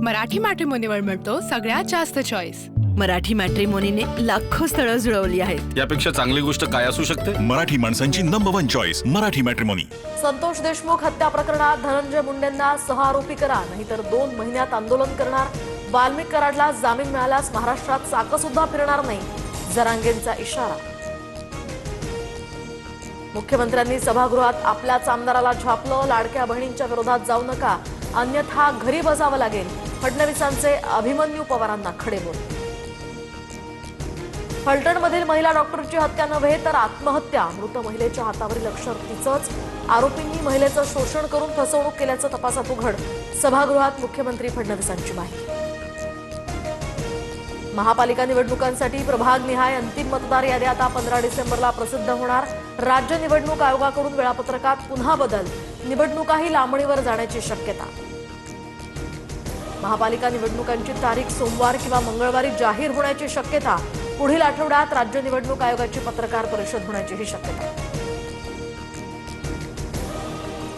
मराठी मॅट्रिमोनीवर मिळतो सगळ्यात जास्त चॉईस। मराठी मॅट्रिमोनीने लाखो स्थळं जुळवली आहेत। यापेक्षा चांगली गोष्ट काय असू शकते? मराठी माणसांची number 1 choice Marathi matrimony. Santosh Deshmukh हत्या प्रकरणात धनंजय मुंडेंना सहआरोपी करा, नाहीतर 2 महिन्यात आंदोलन करणार। वाल्मिक कराडला जामीन मिळाल्यास महाराष्ट्रात चाक सुद्धा फिरणार नाही, जरांगेंचा इशारा। मुख्यमंत्र्यांनी सभागृहात आपल्याच आमदाराला झापलं, लाडक्या बहिणींच्या विरोधात जाऊ नका, अन्यथा घरी बसावं लागेल। फडणवीसांचे अभिमन्यू पवारांना खडेबोल। फलटणमधील महिला डॉक्टरची हत्या नव्हे तर आत्महत्या, मृत महिलेच्या हातावरील अक्षर तिचंच। आरोपींनी महिलेचं शोषण करून फसवणूक केल्याचं तपासात उघड। सभागृहात मुख्यमंत्री फडणवीसांची माहिती। महापालिका निवडणुकांसाठी प्रभागनिहाय अंतिम मतदार यादी आता 15 डिसेंबरला प्रसिद्ध होणार। राज्य निवडणूक आयोगाकडून वेळापत्रकात पुन्हा बदल, निवडणुकाही लांबणीवर जाण्याची शक्यता। महापालिका निवडणुकांची तारीख सोमवार किंवा मंगळवारी जाहीर होण्याची शक्यता। पुढील आठवड्यात राज्य निवडणूक आयोगाची पत्रकार परिषद होण्याचीही शक्यता।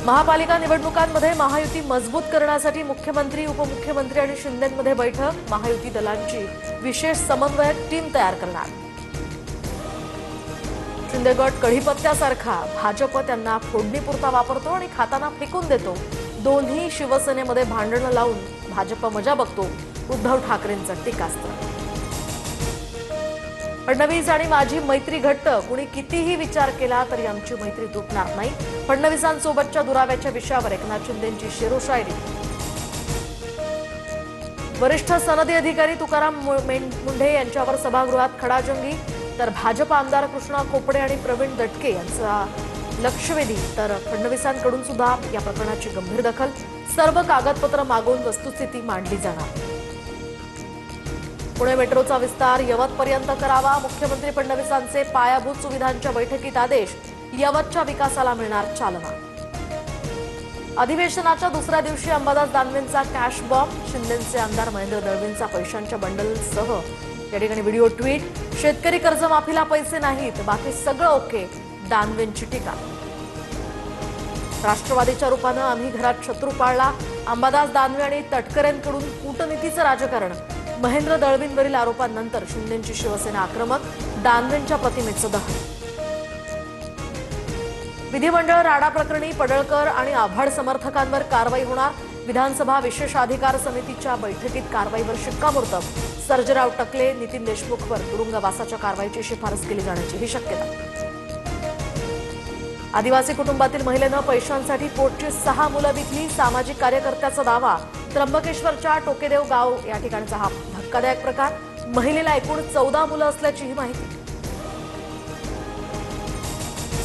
महापालिका निवडणुकांमध्ये महायुती मजबूत करण्यासाठी मुख्यमंत्री, उपमुख्यमंत्री आणि शिंदेंमध्ये बैठक। महायुती दलांची विशेष समन्वयक टीम तयार करणार। शिंदे गट कढीपत्त्यासारखा, भाजप त्यांना फोडणीपुरता वापरतो आणि खाताना फेकून देतो। दोन्ही शिवसेनेमध्ये भांडणं लावून भाजप मजा बघतो, उद्धव ठाकरेंचं टीकास्त्र। फडणवीस आणि माझी मैत्री घट्ट, कुणी कितीही विचार केला तरी आमची मैत्री तुटणार नाही। फडणवीसांसोबतच्या दुराव्याच्या विषयावर एकनाथ शिंदेंची शेरोशायरी। वरिष्ठ सनदी अधिकारी तुकाराम मुंढे यांच्यावर सभागृहात खडाजंगी, तर भाजप आमदार कृष्णा खोपडे आणि प्रवीण दटके यांचा लक्षवेधी। तर फडणवीसांकडून सुद्धा या प्रकरणाची गंभीर दखल, सर्व कागदपत्र मागून वस्तुस्थिती मांडली जाणार। पुणे मेट्रोचा विस्तार यवतपर्यंत करावा, मुख्यमंत्री फडणवीसांचे पायाभूत सुविधांच्या बैठकीत आदेश। यवतच्या विकासाला मिळणार चालना। अधिवेशनाच्या दुसऱ्या दिवशी अंबादास दानवेंचा कॅश बॉम्ब, शिंदेचे आमदार महेंद्र दळवींचा पैशांच्या बंडलसह या ठिकाणी व्हिडिओ ट्विट। शेतकरी कर्जमाफीला पैसे नाहीत, बाकी सगळं ओके, दानवेंची टीका। राष्ट्रवादीच्या रूपानं आम्ही घरात शत्रू पाळला, अंबादास दानवे आणि तटकरेंकडून कूटनीतीचं राजकारण। महेंद्र दळवींवरील आरोपांनंतर शिंदेंची शिवसेना आक्रमक, दानवेंच्या प्रतिमेचं दहन। विधिमंडळ राडा प्रकरणी पडळकर आणि आव्हाड समर्थकांवर कारवाई होणार। विधानसभा विशेषाधिकार समितीच्या बैठकीत कारवाईवर शिक्कामोर्तब। सर्जेराव टकले, नितीन देशमुखवर तुरुंगवासाच्या कारवाईची शिफारस केली जाण्याचीही शक्यता। आदिवासी कुटुंबातील महिलेनं पैशांसाठी पोटची 6 मुलं विकली, सामाजिक कार्यकर्त्याचा दावा। त्र्यंबकेश्वरच्या टोकेदेव गाव या ठिकाणचा हा धक्कादायक प्रकार। महिलेला एकूण 14 मुलं असल्याचीही माहिती।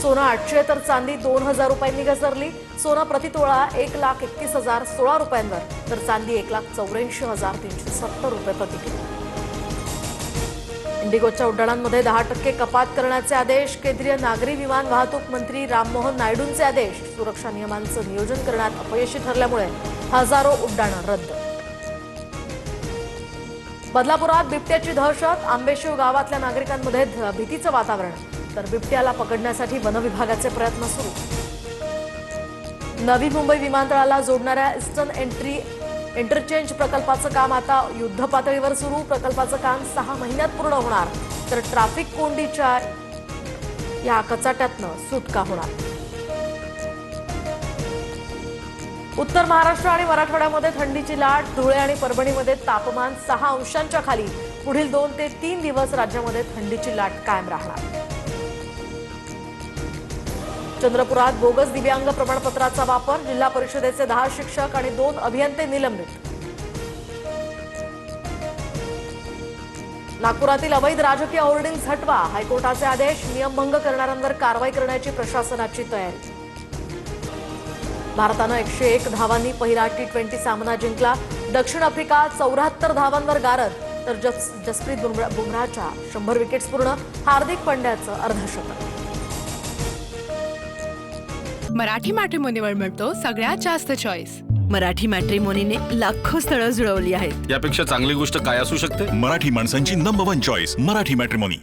सोनं 800 तर चांदी 2000 रुपयांनी घसरली। सोनं प्रतितोळा 1,31,016 रुपयांवर, तर चांदी 1,84,370 रुपये प्रति किलो। इंडिगोच्या उड्डाणांमध्ये 10% कपात करण्याचे आदेश। केंद्रीय नागरी विमान वाहतूक मंत्री राममोहन नायडूंचे आदेश। सुरक्षा नियमांचं नियोजन करण्यात अपयशी ठरल्यामुळे हजारो उड्डाणं रद्द। बदलापुरात बिबट्याची दहशत, आंबेशिव गावातल्या नागरिकांमध्ये भीतीचं वातावरण, तर बिबट्याला पकडण्यासाठी वनविभागाचे प्रयत्न सुरू। नवी मुंबई विमानतळाला जोडणाऱ्या ईस्टर्न इंटरचेंज प्रकल्पाचं काम आता युद्धपातळीवर सुरू। प्रकल्पाचं काम 6 महिन्यात पूर्ण होणार, तर ट्रॅफिक कोंडीच्या या कचाट्यातनं सुटका होणार। उत्तर महाराष्ट्र आणि मराठवाड्यामध्ये थंडीची लाट, धुळे आणि परभणीमध्ये तापमान 6 अंशांच्या खाली। पुढील 2 ते 3 दिवस राज्यामध्ये थंडीची लाट कायम राहणार। चंद्रपुरात बोगस दिव्यांग प्रमाणपत्राचा वापर, जिल्हा परिषदेचे 10 शिक्षक आणि 2 अभियंते निलंबित। नागपुरातील अवैध राजकीय होर्डिंग्ज हटवा, हायकोर्टाचे आदेश। नियमभंग करणाऱ्यांवर कारवाई करण्याची प्रशासनाची तयारी। भारतानं 101 धावांनी पहिला T20 सामना जिंकला। दक्षिण आफ्रिका 74 धावांवर गारद, तर जसप्रीत बुमराहच्या 100 विकेट्स पूर्ण। हार्दिक पंड्याचं अर्धशतक। मराठी मॅट्रिमोनीवर मिळतो सगळ्यात जास्त चॉईस। मराठी मॅट्रिमोनीने लाखो स्थळं जुळवली आहेत। यापेक्षा चांगली गोष्ट काय असू शकते? मराठी माणसांची नंबर 1 चॉईस मराठी मॅट्रिमोनी।